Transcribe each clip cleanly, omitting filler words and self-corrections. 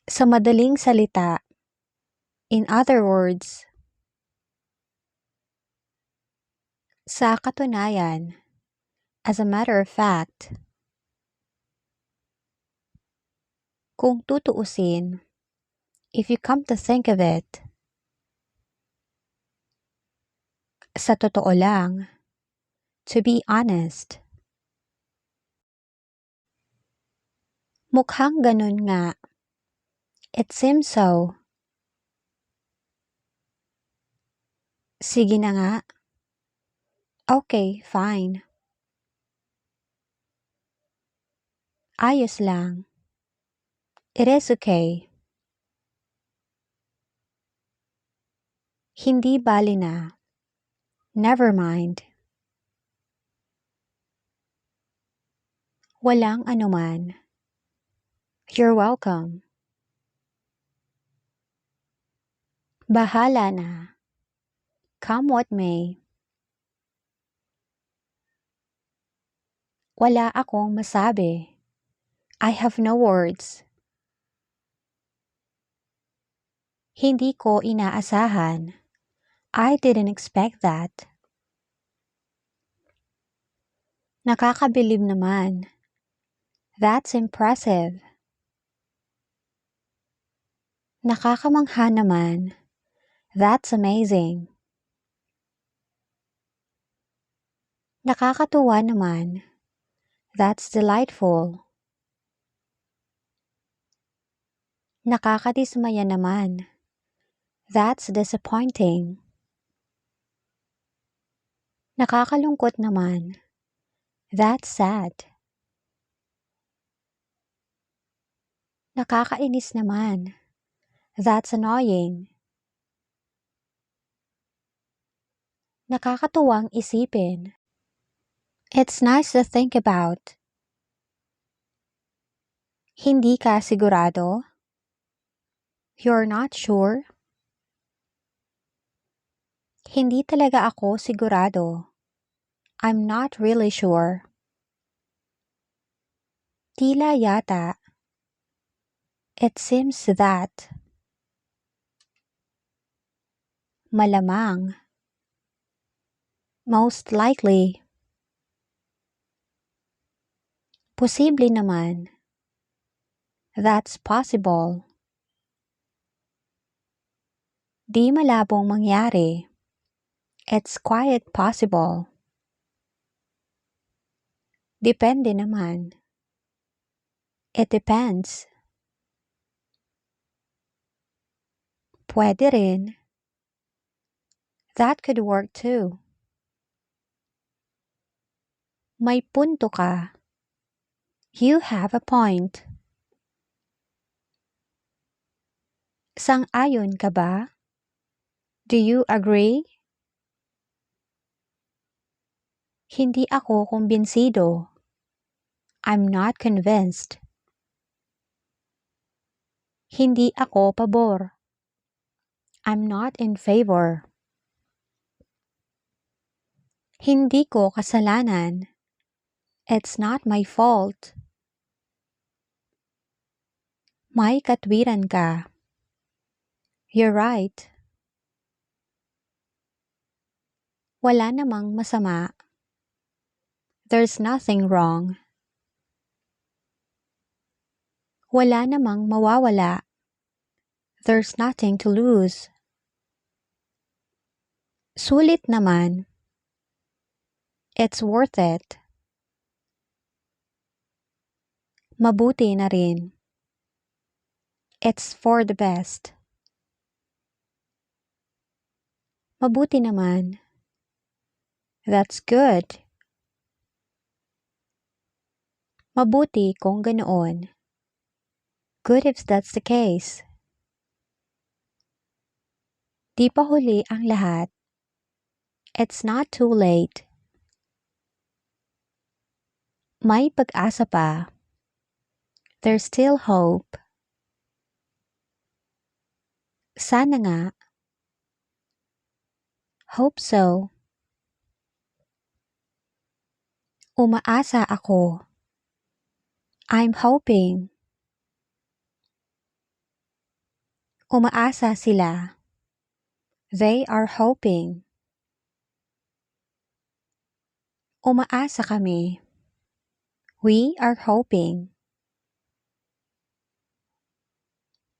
Sa madaling salita, in other words, sa katunayan, as a matter of fact, kung tutuusin, if you come to think of it, sa totoo lang, to be honest. Mukhang ganun nga. It seems so. Sige na nga. Okay, fine. Ayos lang. It is okay. Hindi bali na. Never mind. Walang anuman. You're welcome. Bahala na. Come what may. Wala akong masabi. I have no words. Hindi ko inaasahan. I didn't expect that. Nakakabilib naman. That's impressive. Nakakamangha naman. That's amazing. Nakakatuwa naman. That's delightful. Nakakadismaya naman. That's disappointing. Nakakalungkot naman. That's sad. Nakakainis naman. That's annoying. Nakakatuwang isipin. It's nice to think about. Hindi ka sigurado? You're not sure? Hindi talaga ako sigurado. I'm not really sure. Tila yata. It seems that. Malamang. Most likely. Posible naman. That's possible. Di malabong mangyari. It's quite possible. Depende naman. It depends. Pwede rin. That could work too. May punto ka. You have a point. Sang-ayon ka ba? Do you agree? Hindi ako kumbinsido. I'm not convinced. Hindi ako pabor. I'm not in favor. Hindi ko kasalanan. It's not my fault. May katwiran ka. You're right. Wala namang masama. There's nothing wrong. Wala namang mawawala. There's nothing to lose. Sulit naman. It's worth it. Mabuti na rin. It's for the best. Mabuti naman. That's good. Mabuti kung ganoon. Good if that's the case. Di pa huli ang lahat. It's not too late. May pag-asa pa. There's still hope. Sana nga. Hope so. Umaasa ako. I'm hoping. Umaasa sila. They are hoping. Umaasa kami. We are hoping.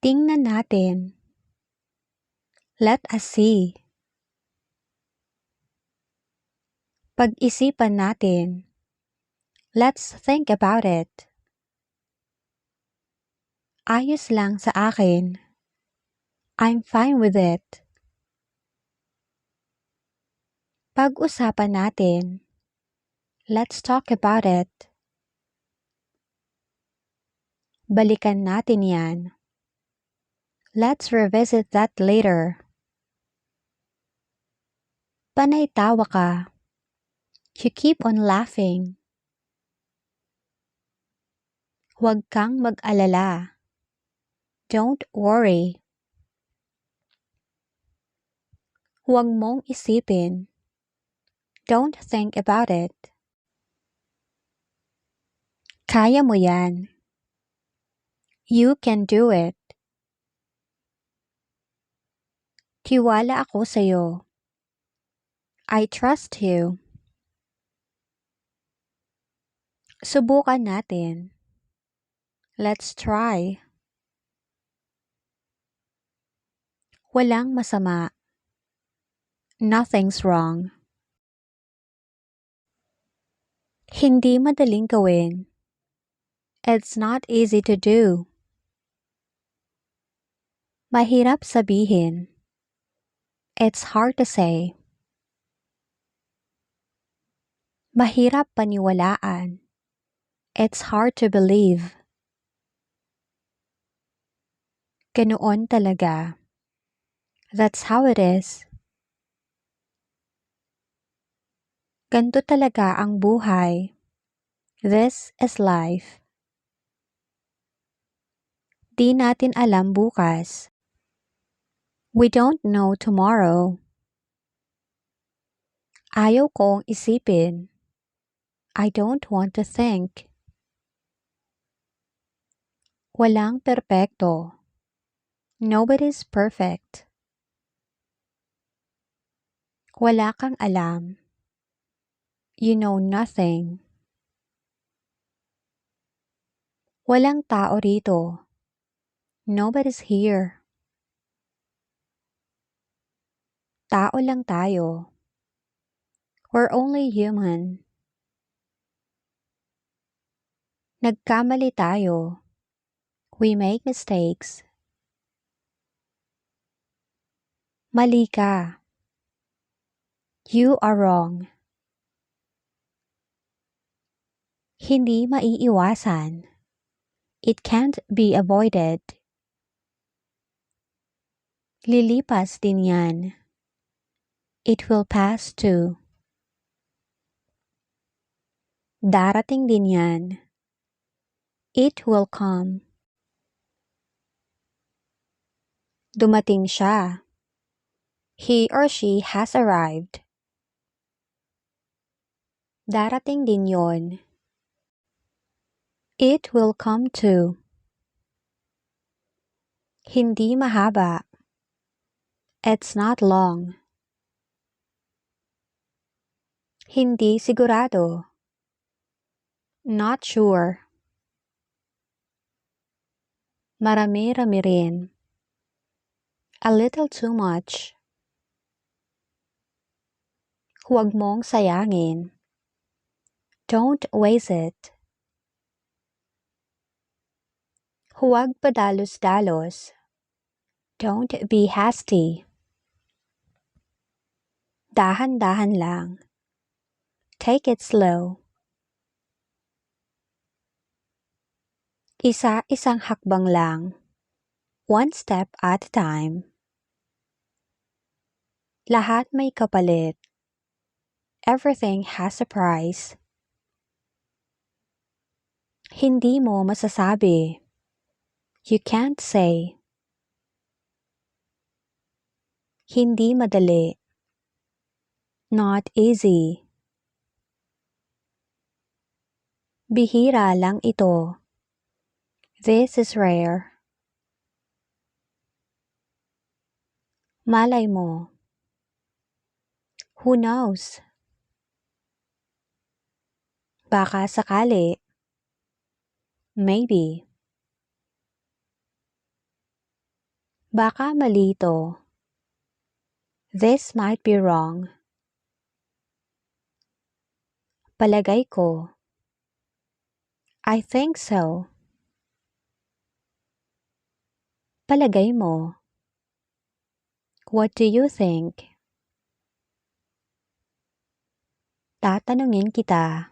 Tingnan natin. Let us see. Pag-isipan natin. Let's think about it. Ayos lang sa akin. I'm fine with it. Pag-usapan natin. Let's talk about it. Balikan natin yan. Let's revisit that later. Panay tawa ka. You keep on laughing. Huwag kang mag-alala. Don't worry. Huwag mong isipin. Don't think about it. Kaya mo yan. You can do it. Tiwala ako sa'yo. I trust you. Subukan natin. Let's try. Walang masama. Nothing's wrong. Hindi madaling gawin. It's not easy to do. Mahirap sabihin. It's hard to say. Mahirap paniwalaan. It's hard to believe. Ganoon talaga. That's how it is. Ganto talaga ang buhay. This is life. Di natin alam bukas. We don't know tomorrow. Ayaw kong isipin. I don't want to think. Walang perpekto. Nobody's perfect. Wala kang alam. You know nothing. Walang tao rito. Nobody's here. Tao lang tayo. We're only human. Nagkamali tayo. We make mistakes. Mali ka. You are wrong. Hindi maiiwasan. It can't be avoided. Lilipas din yan. It will pass too. Darating din yan. It will come. Dumating siya. He or she has arrived. Darating din yon. It will come too. Hindi mahaba. It's not long. Hindi sigurado. Not sure. Marami-rami rin. A little too much. Huwag mong sayangin. Don't waste it. Huwag padalos-dalos. Don't be hasty. Dahan-dahan lang. Take it slow. Isa-isang hakbang lang. One step at a time. Lahat may kapalit. Everything has a price. Hindi mo masasabi. You can't say. Hindi madali. Not easy. Bihira lang ito. This is rare. Malay mo. Who knows? Baka sakali. Maybe. Baka mali ito. This might be wrong. Palagay ko. I think so. Palagay mo. What do you think? Tatanungin kita.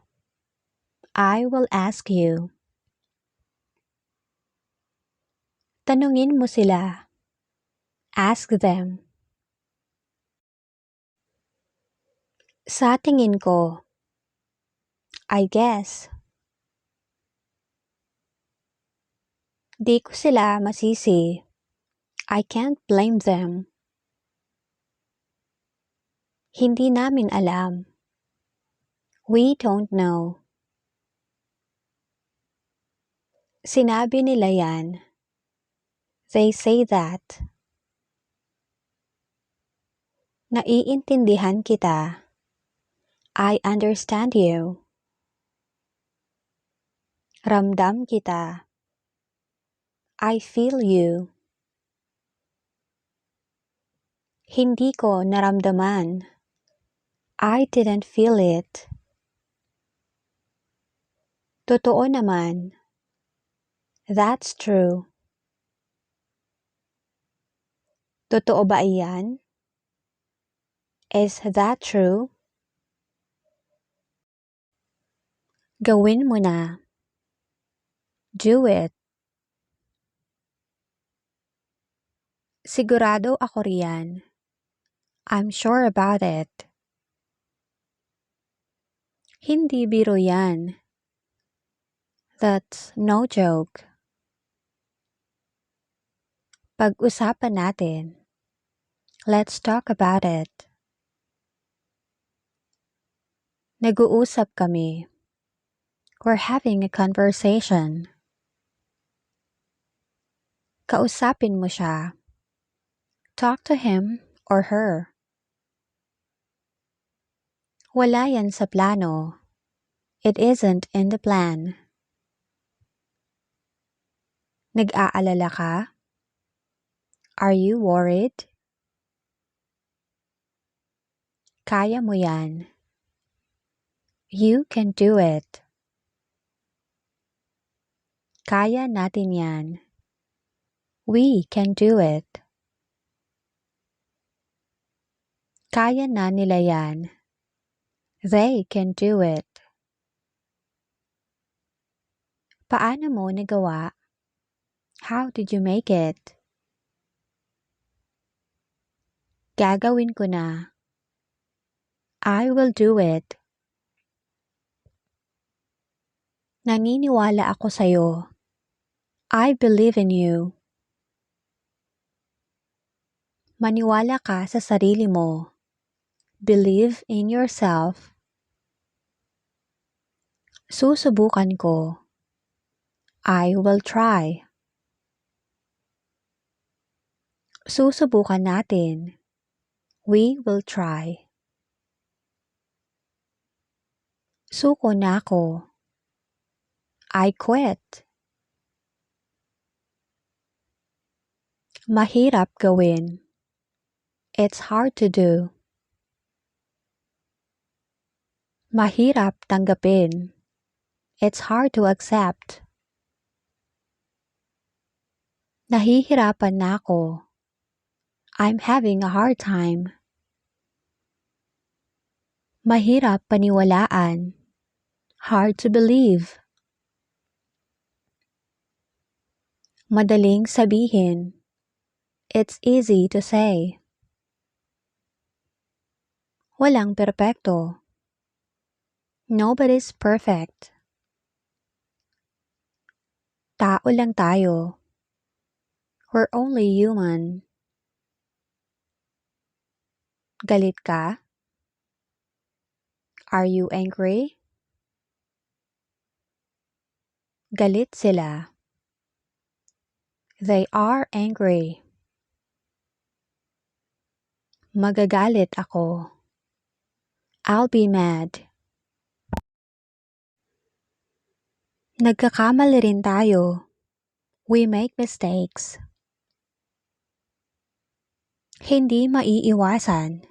I will ask you. Tanungin mo sila. Ask them. Sa tingin ko. I guess. Di ko sila masisi. I can't blame them. Hindi namin alam. We don't know. Sinabi nila yan. They say that. Naiintindihan kita. I understand you. Ramdam kita. I feel you. Hindi ko naramdaman. I didn't feel it. Totoo naman. That's true. Totoo ba iyan? Is that true? Gawin mo na. Do it. Sigurado ako riyan. I'm sure about it. Hindi biro yan. That's no joke. Pag-usapan natin. Let's talk about it. Nag-uusap kami. We're having a conversation. Kausapin mo siya. Talk to him or her. Wala yan sa plano. It isn't in the plan. Nag-aalala ka? Are you worried? Kaya mo yan. You can do it. Kaya natin yan. We can do it. Kaya na nila yan. They can do it. Paano mo nagawa? How did you make it? Gagawin ko na. I will do it. Naniniwala ako sa'yo. I believe in you. Maniwala ka sa sarili mo. Believe in yourself. Susubukan ko. I will try. Susubukan natin. We will try. Suko na ako. I quit. Mahirap gawin. It's hard to do. Mahirap tanggapin. It's hard to accept. Nahihirapan na ako. I'm having a hard time. Mahirap paniwalaan. Hard to believe. Madaling sabihin. It's easy to say. Walang perpekto. Nobody's perfect. Tao lang tayo. We're only human. Galit ka? Are you angry? Galit sila. They are angry. Magagalit ako. I'll be mad. Nagkakamali rin tayo. We make mistakes. Hindi maiiwasan.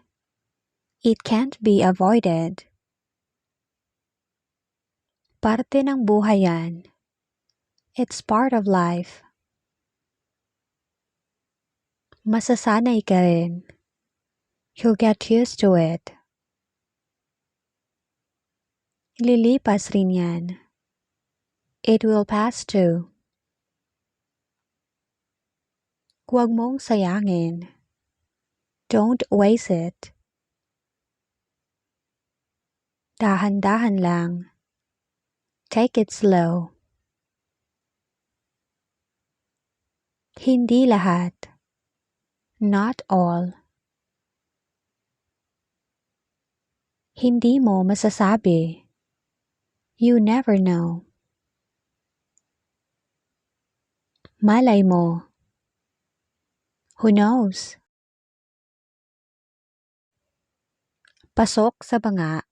It can't be avoided. Parte ng buhay yan. It's part of life. Masasanay ka rin. You'll get used to it. Lilipas rin yan. It will pass too. Huwag mong sayangin. Don't waste it. Dahan-dahan lang. Take it slow. Hindi lahat. Not all. Hindi mo masasabi. You never know. Malay mo. Who knows? Pasok sa banga.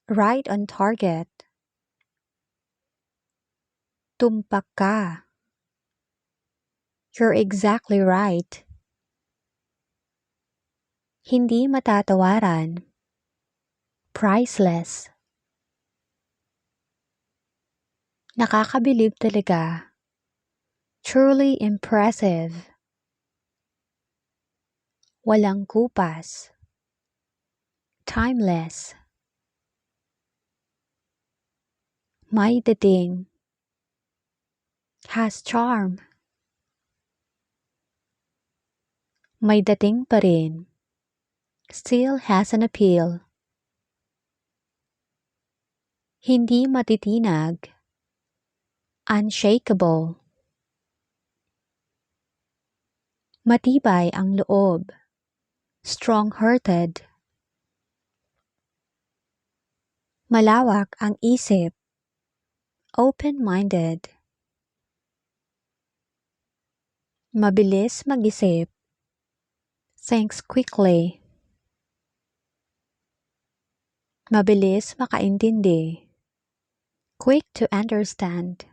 Right on target. Tumpak ka. You're exactly right. Hindi matatawaran. Priceless. Nakakabilib talaga. Truly impressive. Walang kupas. Timeless. May dating. Has charm. May dating pa rin. Still has an appeal. Hindi matitinag. Unshakable. Matibay ang loob. Strong-hearted. Malawak ang isip. Open-minded. Mabilis mag-isip. Thinks quickly. Mabilis makaintindi. Quick to understand.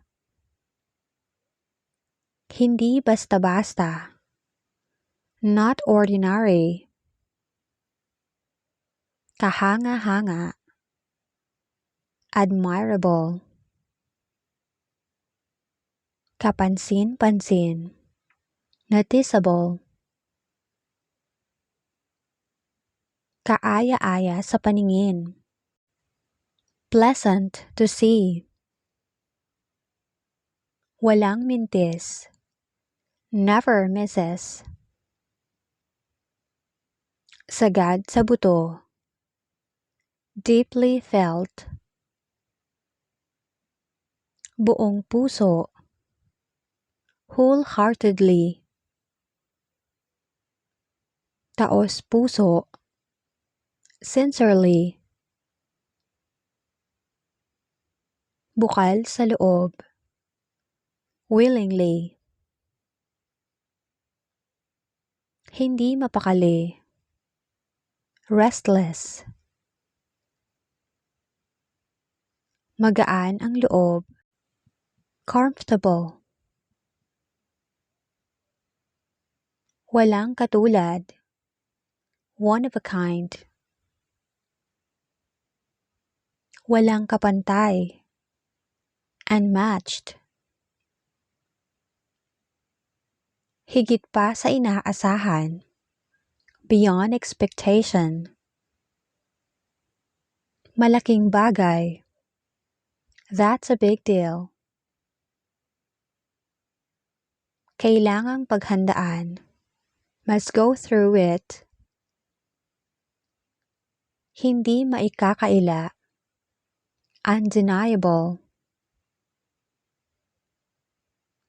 Hindi basta-basta. Not ordinary. Kahanga-hanga. Admirable. Kapansin-pansin. Noticeable. Kaaya-aya sa paningin. Pleasant to see. Walang mintis. Never misses. Sagad sa buto. Deeply felt. Buong puso. Wholeheartedly. Taos puso. Sincerely. Bukal sa loob. Willingly. Hindi mapakali. Restless. Magaan ang loob. Comfortable. Walang katulad. One of a kind. Walang kapantay. Unmatched. Higit pa sa inaasahan. Beyond expectation. Malaking bagay. That's a big deal. Kailangang paghandaan. Must go through it. Hindi maikakaila. Undeniable.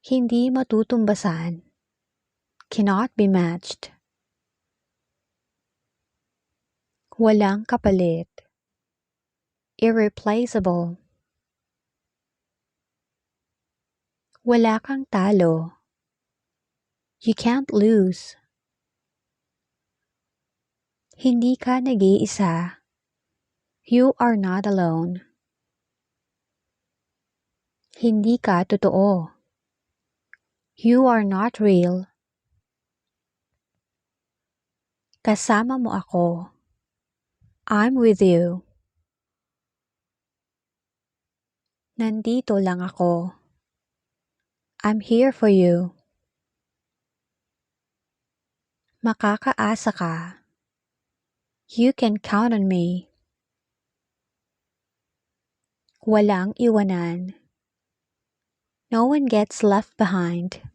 Hindi matutumbasan. Cannot be matched. Walang kapalit. Irreplaceable. Wala kang talo. You can't lose. Hindi ka nag-iisa. You are not alone. Hindi ka totoo. You are not real. Kasama mo ako. I'm with you. Nandito lang ako. I'm here for you. Makakaasa ka. You can count on me. Walang iwanan. No one gets left behind.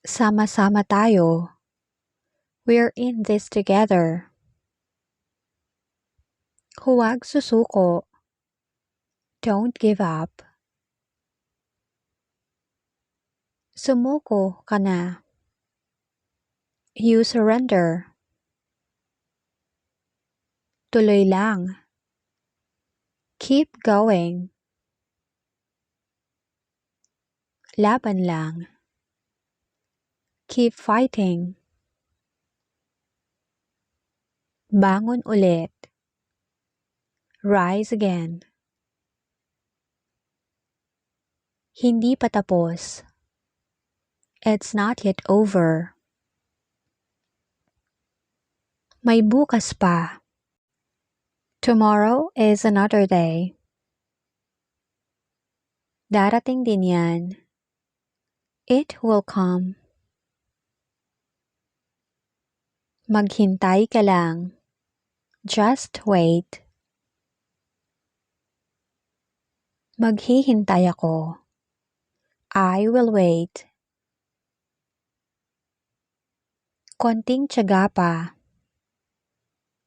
Sama-sama tayo. We're in this together. Huwag susuko. Don't give up. Sumuko ka na. You surrender. Tuloy lang. Keep going. Laban lang. Keep fighting. Bangon ulit. Rise again. Hindi pa tapos. It's not yet over. May bukas pa. Tomorrow is another day. Darating din yan. It will come. Maghintay ka lang. Just wait. Maghihintay ako. I will wait. Konting tiyaga pa.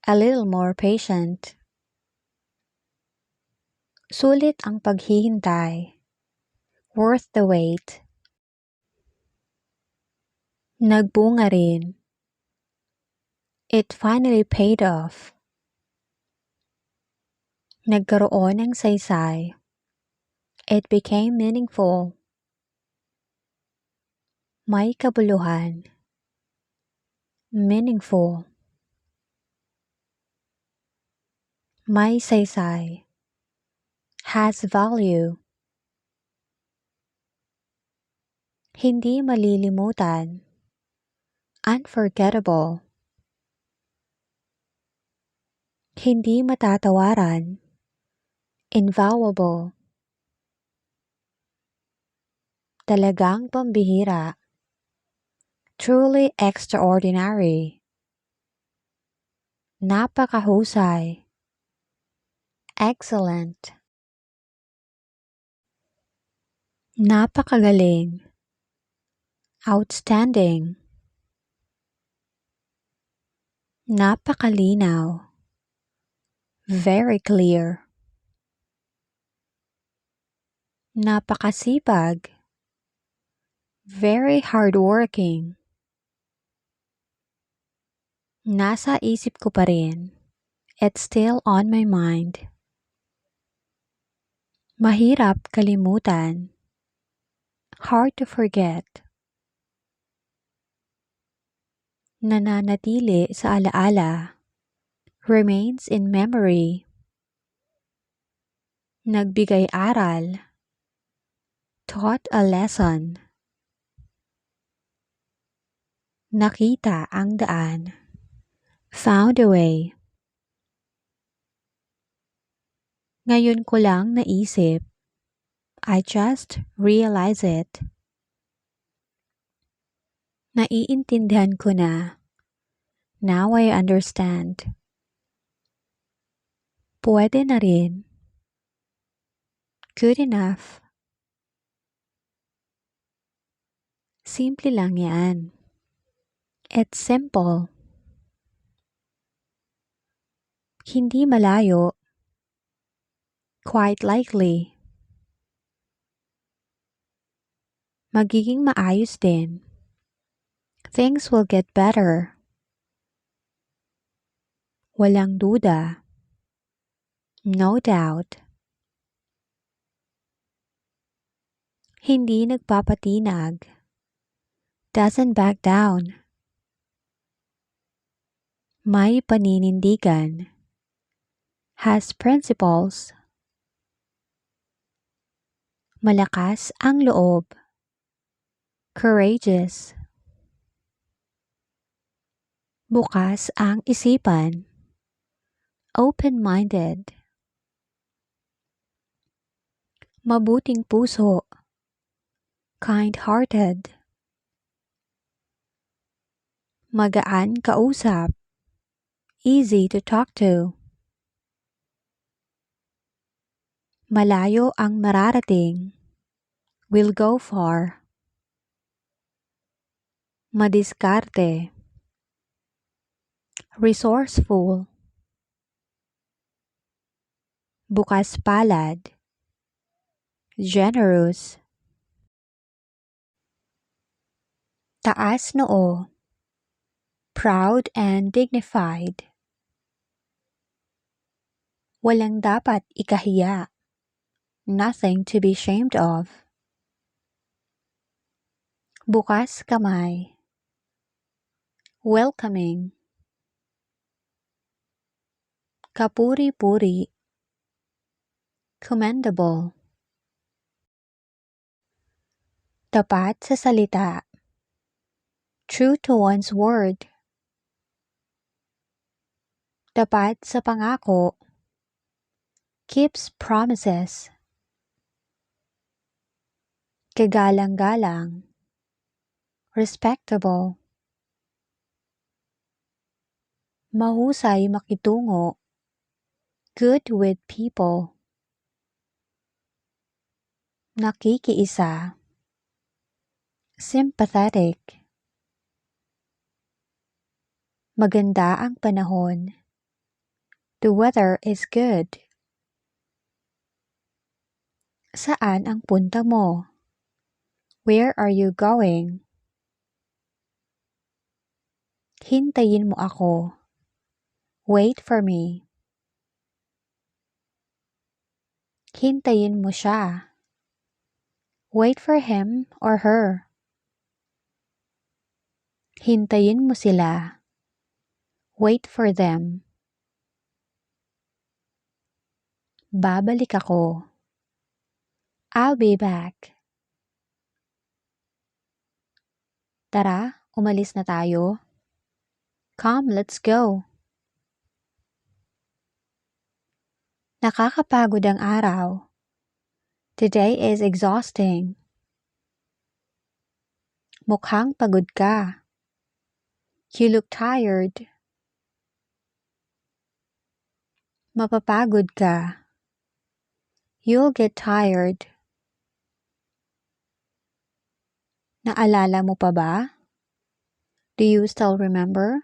A little more patient. Sulit ang paghihintay. Worth the wait. Nagbunga rin. It finally paid off. Nagkaroon ng saysay. It became meaningful. May kabuluhan. Meaningful. May saysay. Has value. Hindi malilimutan. Unforgettable. Hindi matatawaran. Invaluable. Talagang pambihira. Truly extraordinary. Napakahusay. Excellent. Napakagaling. Outstanding. Napakalinaw. Very clear. Napakasipag. Very hardworking. Nasa isip ko pa rin. It's still on my mind. Mahirap kalimutan. Hard to forget. Nananatili sa alaala. Remains in memory. Nagbigay aral. Taught a lesson. Nakita ang daan. Found a way. Ngayon ko lang naisip. I just realize it. Naiintindihan ko na. Now I understand. Pwede na rin. Good enough. Simple lang yan. It's simple. Hindi malayo. Quite likely. Magiging maayos din. Things will get better. Walang duda. No doubt. Hindi nagpapatinag. Doesn't back down. May paninindigan. Has principles. Malakas ang loob. Courageous. Bukas ang isipan. Open-minded. Mabuting puso. Kind-hearted. Magaan kausap. Easy to talk to. Malayo ang mararating. Will go far. Madiskarte. Resourceful. Bukas palad. Generous. Taas noo. Proud and dignified. Walang dapat ikahiya. Nothing to be ashamed of. Bukas kamay. Welcoming. Kapuri-puri. Commendable. Tapat sa salita. True to one's word. Tapat sa pangako. Keeps promises. Kagalang-galang. Respectable. Mahusay makitungo. Good with people. Nakikiisa. Sympathetic. Maganda ang panahon. The weather is good. Saan ang punta mo? Where are you going? Hintayin mo ako. Wait for me. Hintayin mo siya. Wait for him or her. Hintayin mo sila. Wait for them. Babalik ako. I'll be back. Tara, umalis na tayo. Come, let's go. Nakakapagod ang araw. Today is exhausting. Mukhang pagod ka. You look tired. Mapapagod ka. You'll get tired. Naalala mo pa ba? Do you still remember?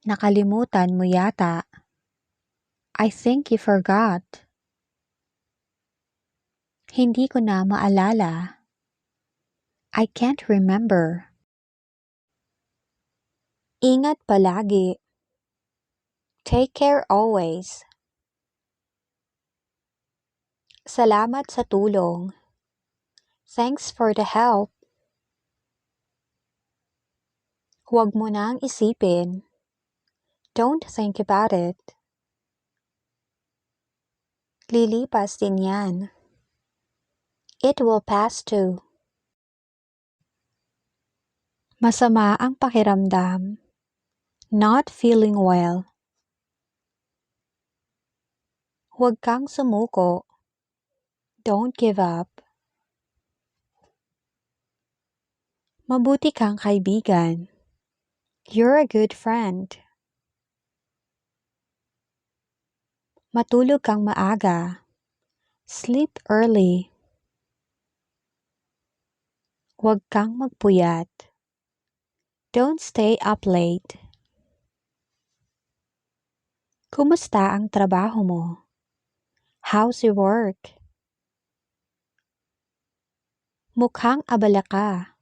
Nakalimutan mo yata. I think you forgot. Hindi ko na maalala. I can't remember. Ingat palagi. Take care always. Salamat sa tulong. Thanks for the help. Huwag mo nang isipin. Don't think about it. Lilipas din yan. It will pass too. Masama ang pakiramdam. Not feeling well. Huwag kang sumuko. Don't give up. Mabuti kang kaibigan. You're a good friend. Matulog kang maaga. Sleep early. Huwag kang magpuyat. Don't stay up late. Kumusta ang trabaho mo? How's your work? Mukhang abala ka.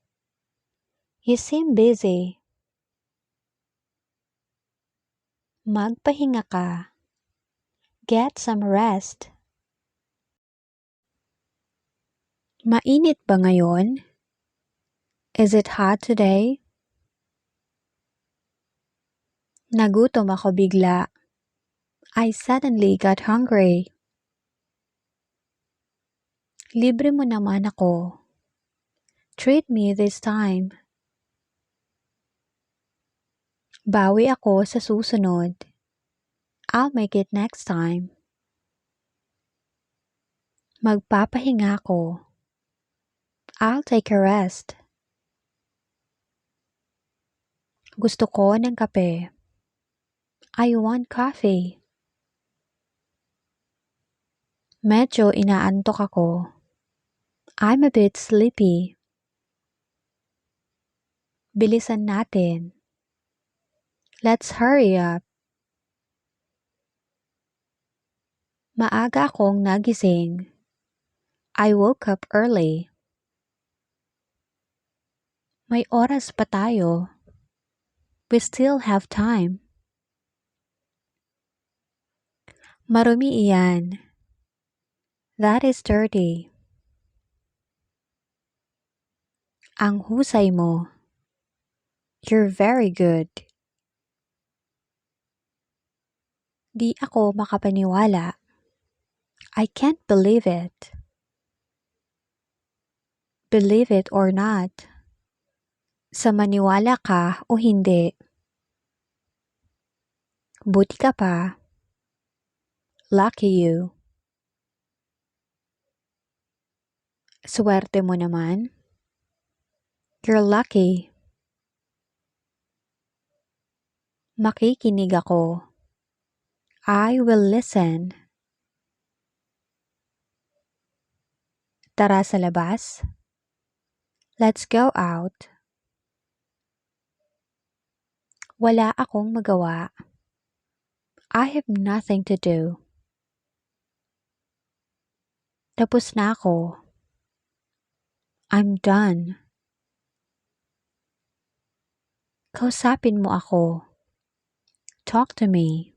You seem busy. Magpahinga ka. Get some rest. Mainit ba ngayon? Is it hot today? Nagutom ako bigla. I suddenly got hungry. Libre mo naman ako. Treat me this time. Bawi ako sa susunod. I'll make it next time. Magpapahinga ako. I'll take a rest. Gusto ko ng kape. I want coffee. Medyo inaantok ako. I'm a bit sleepy. Bilisan natin. Let's hurry up. Maaga akong nagising. I woke up early. May oras pa tayo. We still have time. Marumi iyan. That is dirty. Ang husay mo. You're very good. Di ako makapaniwala. I can't believe it. Believe it or not. Sa maniwala ka o hindi. Buti ka pa. Lucky you. Swerte mo naman. You're lucky. Makikinig ako. I will listen. Tara sa labas. Let's go out. Wala akong magawa. I have nothing to do. Tapos na ako. I'm done. Kausapin mo ako. Talk to me.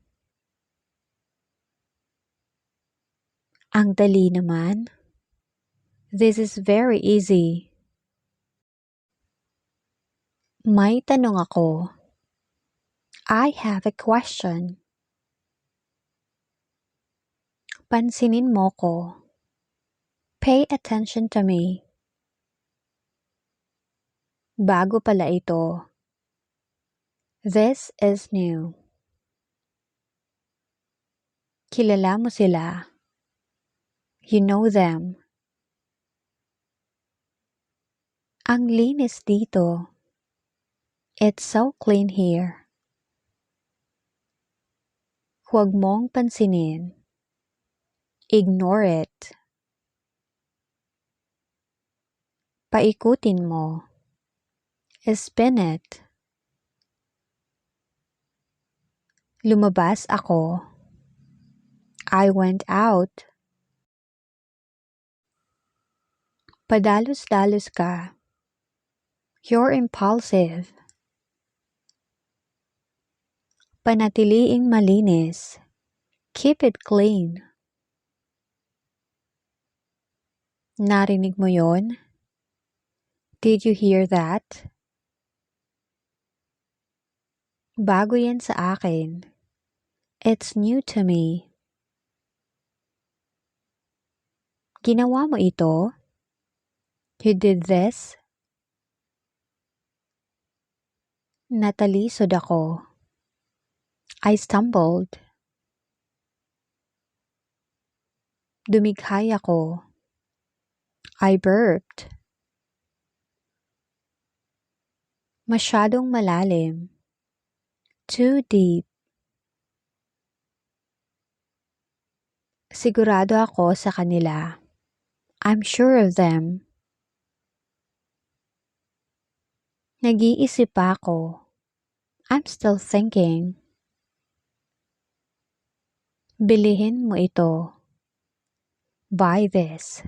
Ang dali naman. This is very easy. May tanong ako. I have a question. Pansinin mo ko. Pay attention to me. Bago pala ito. This is new. Kilala mo sila. You know them. Ang linis dito. It's so clean here. Huwag mong pansinin. Ignore it. Paikutin mo. Spin it. Lumabas ako. I went out. Padalos-dalos ka. You're impulsive. Panatiliing malinis. Keep it clean. Narinig mo yon? Did you hear that? Bago yan sa akin. It's new to me. Ginawa mo ito? You did this? Natalisod ako. I stumbled. Dumighay ako. I burped. Masyadong malalim. Too deep. Sigurado ako sa kanila. I'm sure of them. Nag-iisip pa ako. I'm still thinking. Bilihin mo ito. Buy this.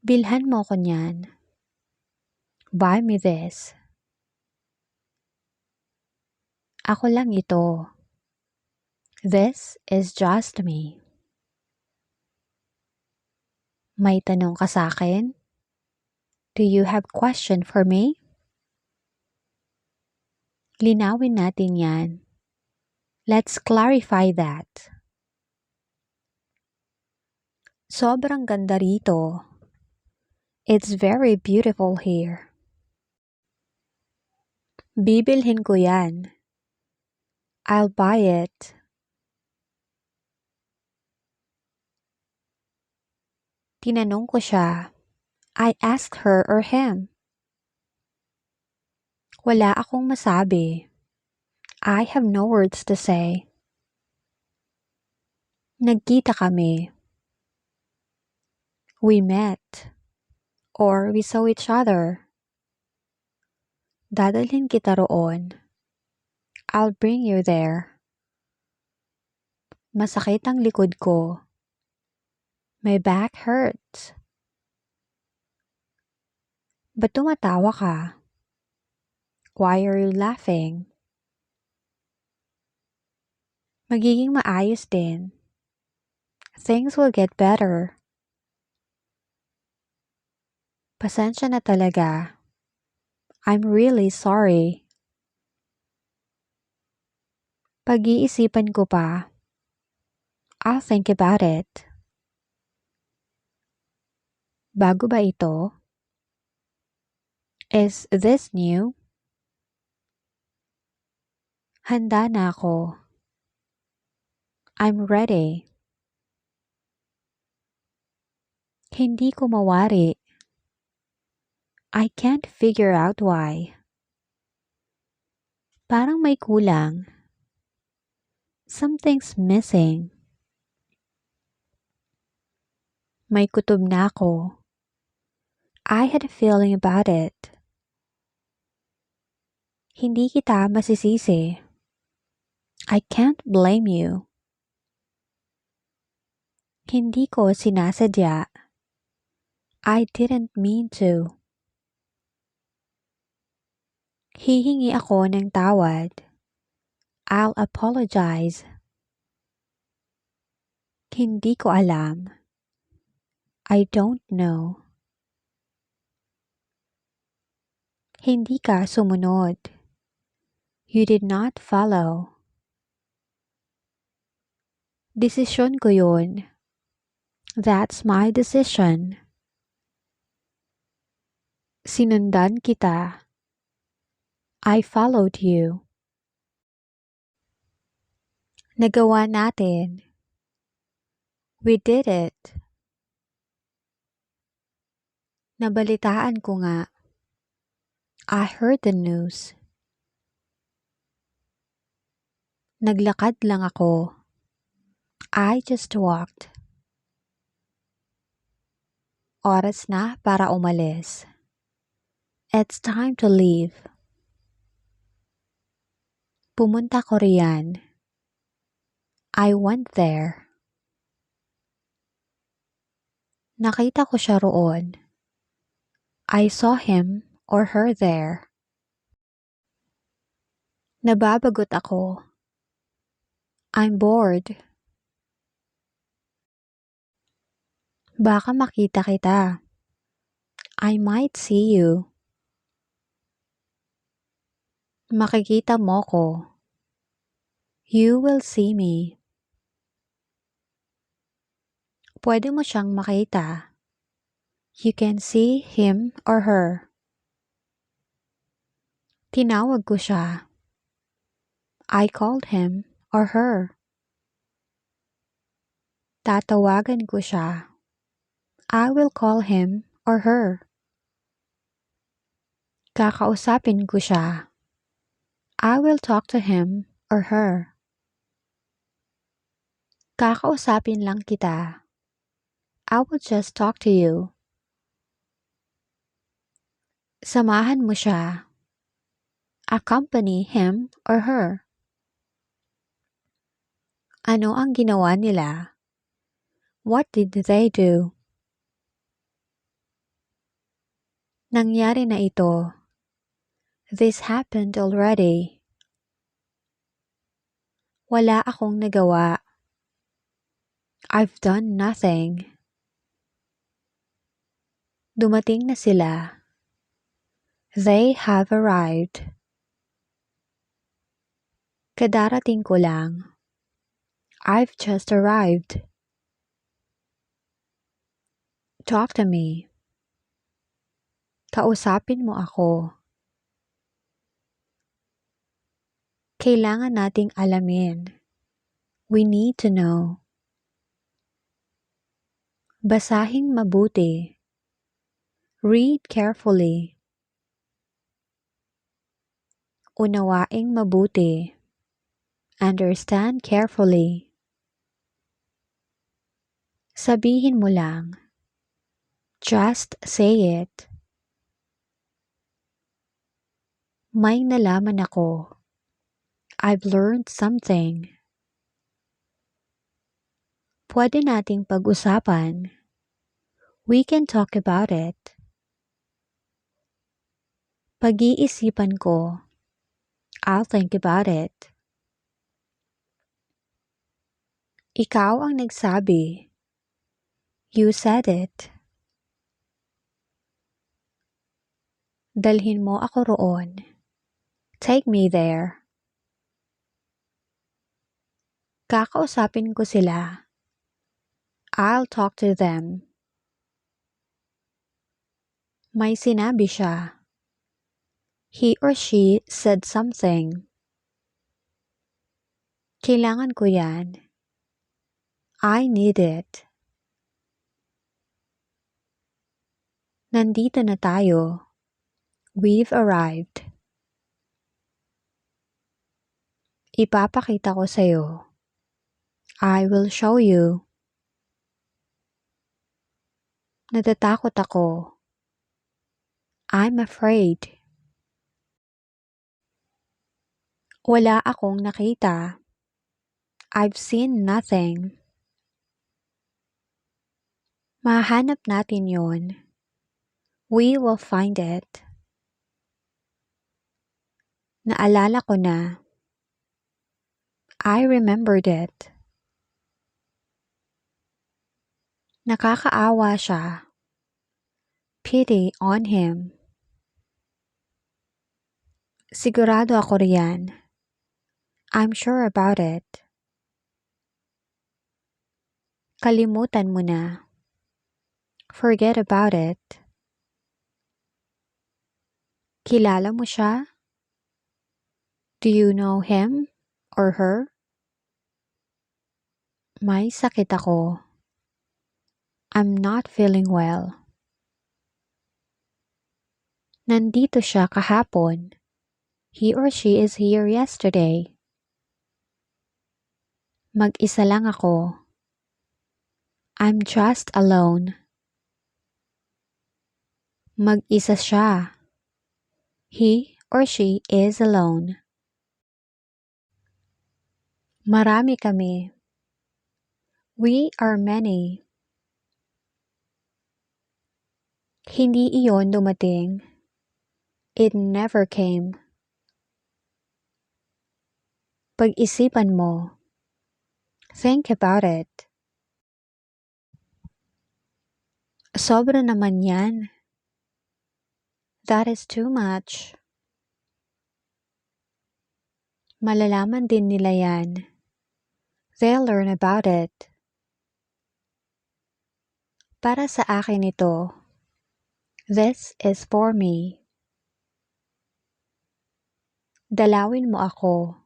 Bilhan mo ko niyan. Buy me this. Ako lang ito. This is just me. May tanong ka sa akin? Do you have question for me? Linawin natin yan. Let's clarify that. Sobrang ganda rito. It's very beautiful here. Bibilhin ko yan. I'll buy it. Tinanong ko siya. I asked her or him. Wala akong masabi. I have no words to say. Nagkita kami. We met. Or we saw each other. Dadalhin kita roon. I'll bring you there. Masakit ang likod ko. My back hurts. Ba't tumatawa ka? Why are you laughing? Magiging maayos din. Things will get better. Pasensya na talaga. I'm really sorry. Pag-iisipan ko pa. I'll think about it. Bago ba ito? Is this new? Handa na ako. I'm ready. Hindi ko mawari. I can't figure out why. Parang may kulang. Something's missing. May kutob na ako. I had a feeling about it. Hindi kita masisisi. I can't blame you. Hindi ko sinasadya. I didn't mean to. Hihingi ako ng tawad. I'll apologize. Hindi ko alam. I don't know. Hindi ka sumunod. You did not follow. Desisyon ko yun. That's my decision. Sinundan kita. I followed you. Nagawa natin. We did it. Nabalitaan ko nga. I heard the news. Naglakad lang ako. I just walked. Oras na para umalis. It's time to leave. Pumunta ko riyan. I went there. Nakita ko siya roon. I saw him or her there. Nababagot ako. I'm bored. Baka makita kita. I might see you. Makikita mo ko. You will see me. Pwede mo siyang makita. You can see him or her. Tinawag ko siya. I called him or her. Tatawagan ko siya. I will call him or her. Kakausapin ko siya. I will talk to him or her. Kakausapin lang kita. I will just talk to you. Samahan mo siya. Accompany him or her. Ano ang ginawa nila? What did they do? Nangyari na ito. This happened already. Wala akong nagawa. I've done nothing. Dumating na sila. They have arrived. Kadarating ko lang. I've just arrived. Talk to me. Kausapin mo ako. Kailangan nating alamin. We need to know. Basahing mabuti. Read carefully. Unawaing mabuti. Understand carefully. Sabihin mo lang. Just say it. May nalaman ako. I've learned something. Pwede nating pag-usapan. We can talk about it. Pag-iisipan ko. I'll think about it. Ikaw ang nagsabi. You said it. Dalhin mo ako roon. Take me there. Kakausapin ko sila. I'll talk to them. May sinabi siya. He or she said something. Kailangan ko yan. I need it. Nandito na tayo. We've arrived. Ipapakita ko sa'yo. I will show you. Natatakot ako. I'm afraid. Wala akong nakita. I've seen nothing. Mahanap natin yon. We will find it. Naalala ko na. I remembered it. Nakakaawa siya. Pity on him. Sigurado ako riyan. I'm sure about it. Kalimutan mo na. Forget about it. Kilala mo siya? Do you know him or her? May sakit ako. I'm not feeling well. Nandito siya kahapon. He or she is here yesterday. Mag-isa lang ako. I'm just alone. Mag-isa siya. He or she is alone. Marami kami. We are many. Hindi iyon dumating. It never came. Pag-isipan mo. Think about it. Sobra naman yan. That is too much. Malalaman din nila yan. They'll learn about it. Para sa akin ito. This is for me. Dalawin mo ako.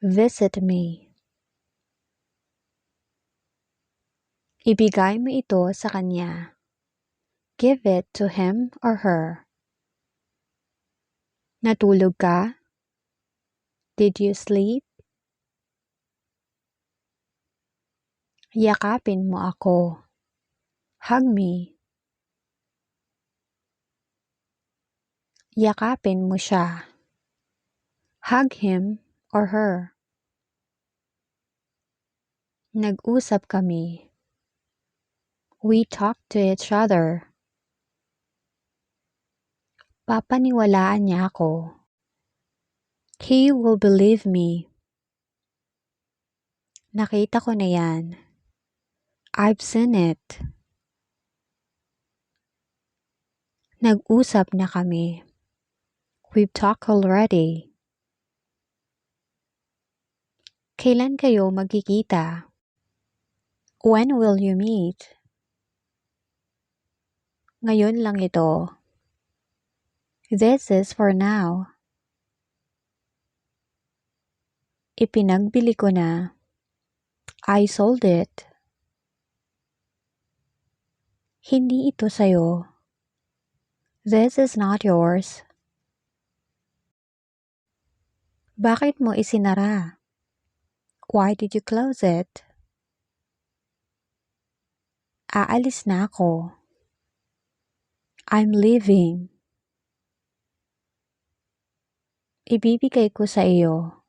Visit me. Ibigay mo ito sa kanya. Give it to him or her. Natulog ka? Did you sleep? Yakapin mo ako. Hug me. Yakapin mo siya. Hug him or her. Nag-usap kami. We talked to each other. Papaniwalaan niya ako. He will believe me. Nakita ko na yan. I've seen it. Nag-usap na kami. We've talked already. Kailan kayo magkikita? When will you meet? Ngayon lang ito. This is for now. Ipinagbili ko na. I sold it. Hindi ito sa'yo. This is not yours. Bakit mo isinara? Why did you close it? Aalis na ako. I'm leaving. Ibibigay ko sa iyo.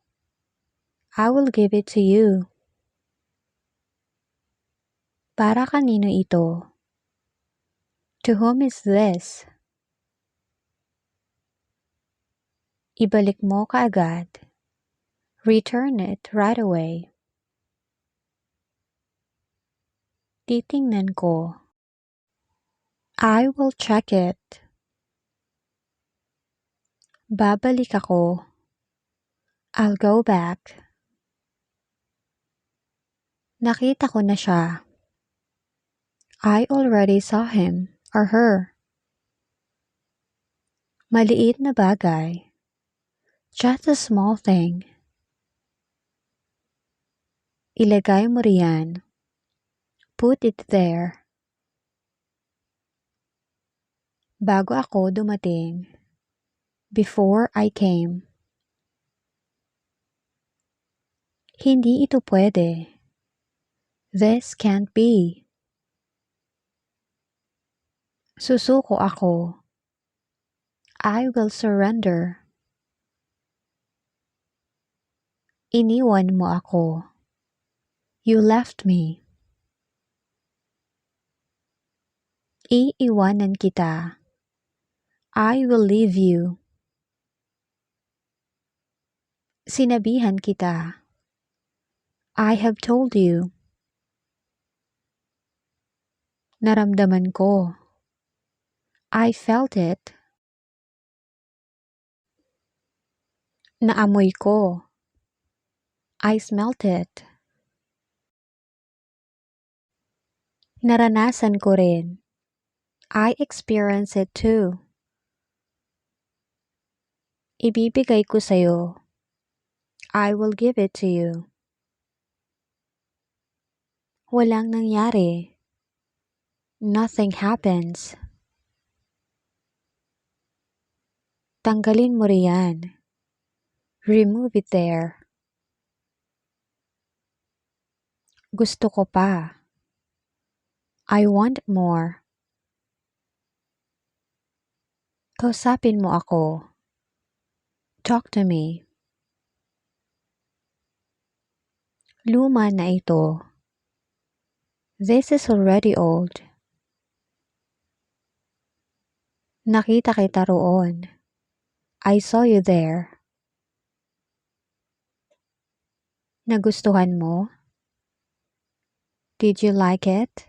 I will give it to you. Para kanino ito? To whom is this? Ibalik mo kaagad. Return it right away. Titingnan ko. I will check it. Babalik ako. I'll go back. Nakita ko na siya. I already saw him or her. Maliit na bagay. Just a small thing. Ilagay mo riyan. Put it there. Bago ako dumating. Before I came. Hindi ito pwede. This can't be. Susuko ako. I will surrender. Iniwan mo ako. You left me. Iiwanan kita. I will leave you. Sinabihan kita. I have told you. Naramdaman ko. I felt it. Naamoy ko. I smelt it. Naranasan ko rin. I experienced it too. Ibibigay ko sa'yo. I will give it to you. Walang nangyari. Nothing happens. Tanggalin mo riyan. Remove it there. Gusto ko pa. I want more. Kausapin mo ako. Talk to me. Luma na ito. This is already old. Nakita kita roon. I saw you there. Nagustuhan mo? Did you like it?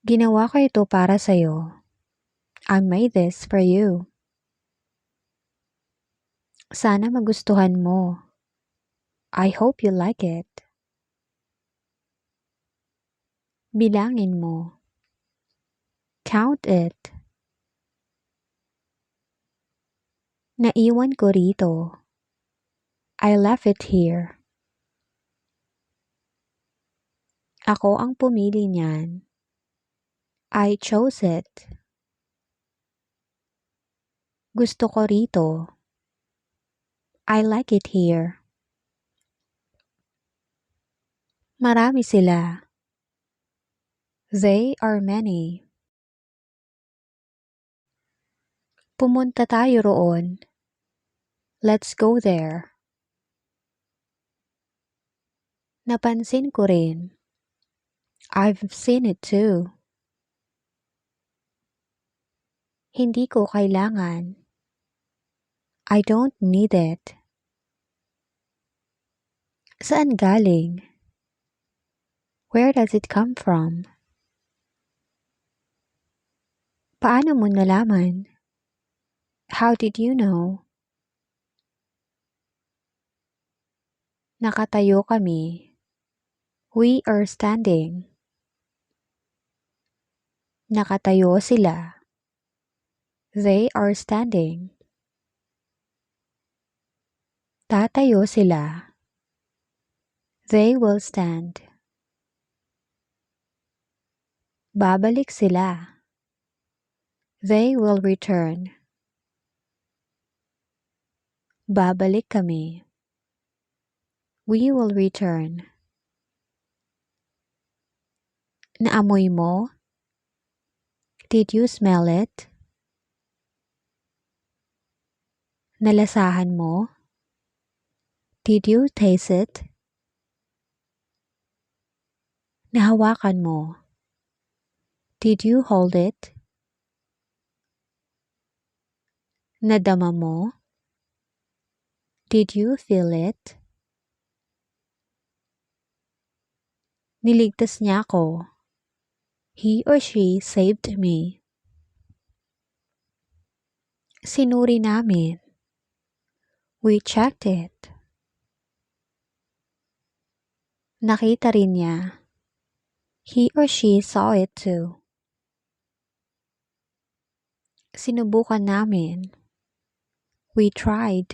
Ginawa ko ito para sa'yo. I made this for you. Sana magustuhan mo. I hope you like it. Bilangin mo. Count it. Naiwan ko rito. I left it here. Ako ang pumili niyan. I chose it. Gusto ko rito. I like it here. Marami sila. They are many. Pumunta tayo roon. Let's go there. Napansin ko rin. I've seen it too. Hindi ko kailangan. I don't need it. Saan galing? Where does it come from? Paano mo nalaman? How did you know? Nakatayo kami. We are standing. Nakatayo sila. They are standing. Tatayo sila. They will stand. Babalik sila. They will return. Babalik kami. We will return. Naamoy mo? Did you smell it? Nalasahan mo? Did you taste it? Nahawakan mo? Did you hold it? Nadama mo? Did you feel it? Niligtas niya ako. He or she saved me. Sinuri namin. We checked it. Nakita rin niya. He or she saw it too. Sinubukan namin. We tried.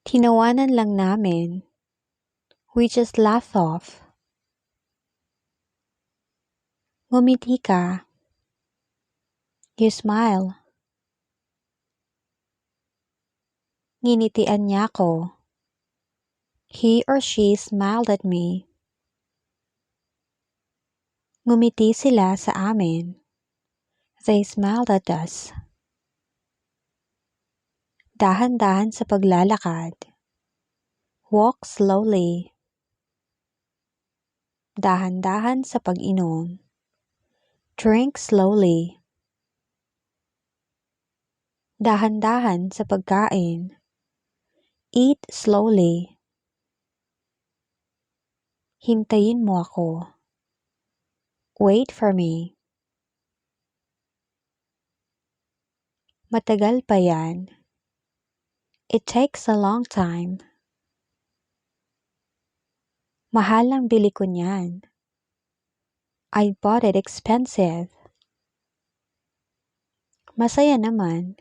Tinawanan lang namin. We just laughed off. Ngumiti ka. You smile. Nginitian niya ako. He or she smiled at me. Ngumiti sila sa amin. They smiled at us. Dahan-dahan sa paglalakad. Walk slowly. Dahan-dahan sa pag-inom. Drink slowly. Dahan-dahan sa pagkain. Eat slowly. Hintayin mo ako. Wait for me. Matagal pa yan. It takes a long time. Mahal ang bili ko niyan. I bought it expensive. Masaya naman.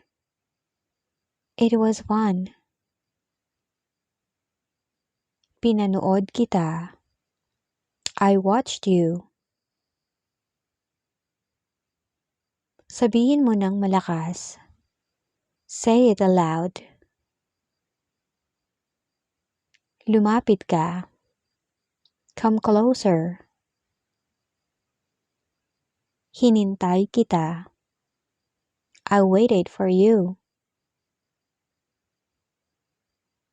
It was fun. Pinanood kita. I watched you. Sabihin mo ng malakas. Say it aloud. Lumapit ka. Come closer. Hinintay kita. I waited for you.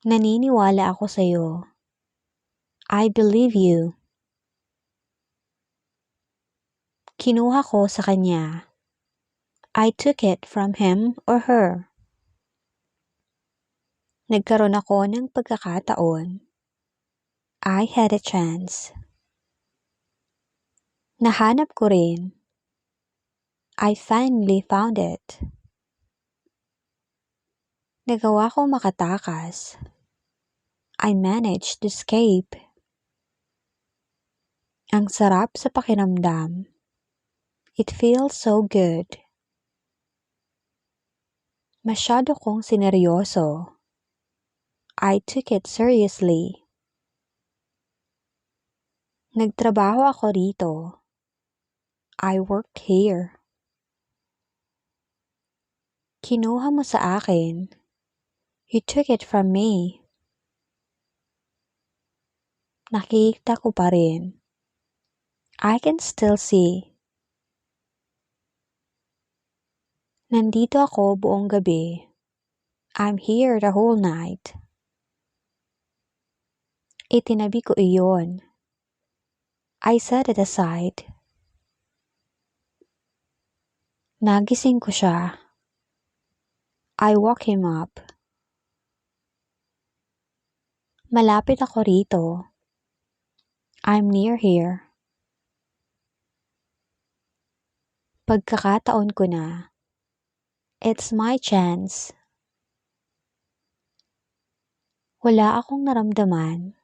Naniniwala ako sa'yo. I believe you. Kinuha ko sa kanya. I took it from him or her. Nagkaroon ako ng pagkakataon. I had a chance. Nahanap ko rin. I finally found it. Nagawa ko makatakas. I managed to escape. Ang sarap sa pakiramdam. It feels so good. Masyado kong sineryoso. I took it seriously. Nagtrabaho ako rito. I worked here. Kinuha mo sa akin. You took it from me. Nakikita ko pa rin. I can still see. Nandito ako buong gabi. I'm here the whole night. Itinabi ko iyon. I set it aside. Nagising ko siya. I woke him up. Malapit ako rito. I'm near here. Pagkakataon ko na. It's my chance. Wala akong naramdaman.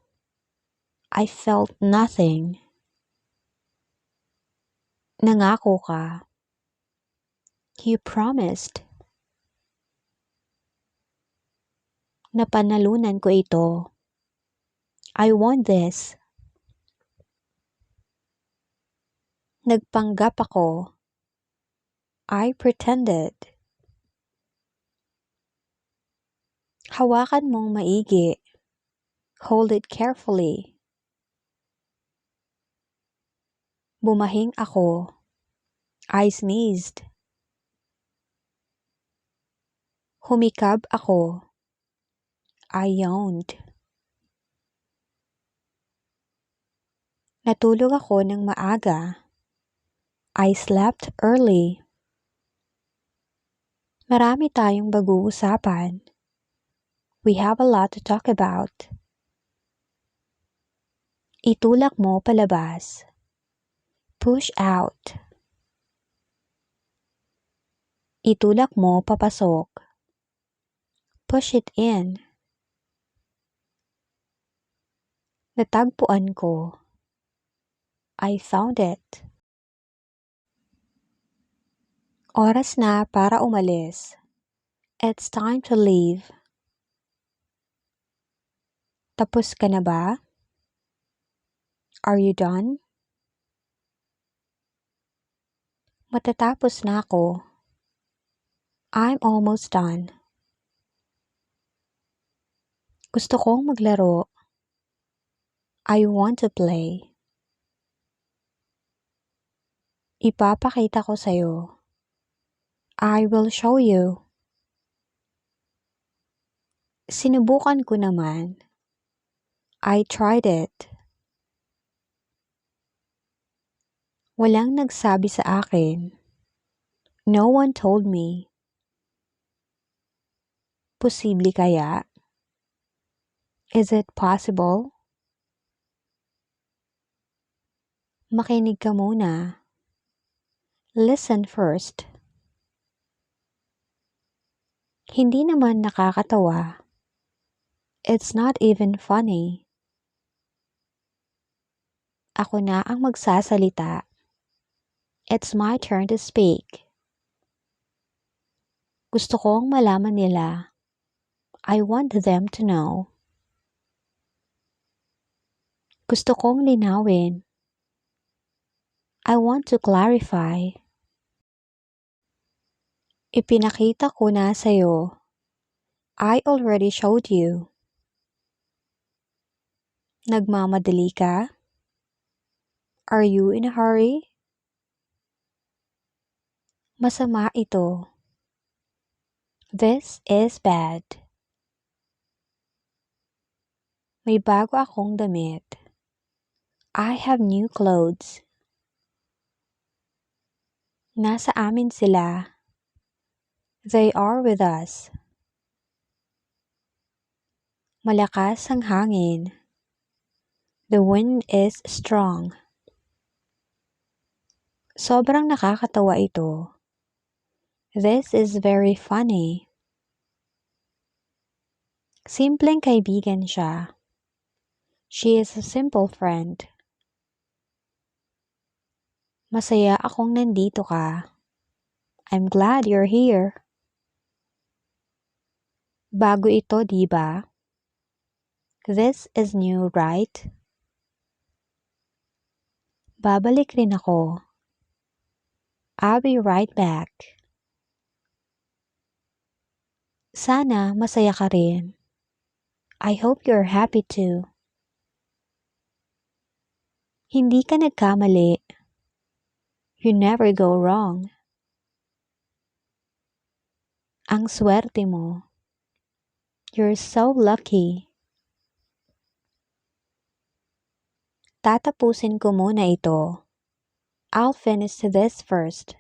I felt nothing. Nangako ka. You promised. Napanalunan ko ito. I won this. Nagpanggap ako. I pretended. Hawakan mong maigi. Hold it carefully. Bumahing ako. I sneezed. Humikab ako. I yawned. Natulog ako ng maaga. I slept early. Marami tayong pag-uusapan. We have a lot to talk about. Itulak mo palabas. Push out. Itulak mo papasok. Push it in. Natagpuan ko. I found it. Oras na para umalis. It's time to leave. Tapos ka na ba? Are you done? Matatapos na ako. I'm almost done. Gusto kong maglaro. I want to play. Ipapakita ko sa'yo. I will show you. Sinubukan ko naman. I tried it. Walang nagsabi sa akin. No one told me. Posible kaya? Is it possible? Makinig ka muna. Listen first. Hindi naman nakakatawa. It's not even funny. Ako na ang magsasalita. It's my turn to speak. Gusto kong malaman nila. I want them to know. Gusto kong linawin. I want to clarify. Ipinakita ko na sa'yo. I already showed you. Nagmamadali ka? Are you in a hurry? Masama ito. This is bad. May bago akong damit. I have new clothes. Nasa amin sila. They are with us. Malakas ang hangin. The wind is strong. Sobrang nakakatawa ito. This is very funny. Simpleng kaibigan siya. She is a simple friend. Masaya akong nandito ka. I'm glad you're here. Bago ito, di ba? This is new, right? Babalik rin ako. I'll be right back. Sana masaya ka rin. I hope you're happy too. Hindi ka nagkamali. You never go wrong. Ang swerte mo. You're so lucky. Tatapusin ko muna ito. I'll finish this first.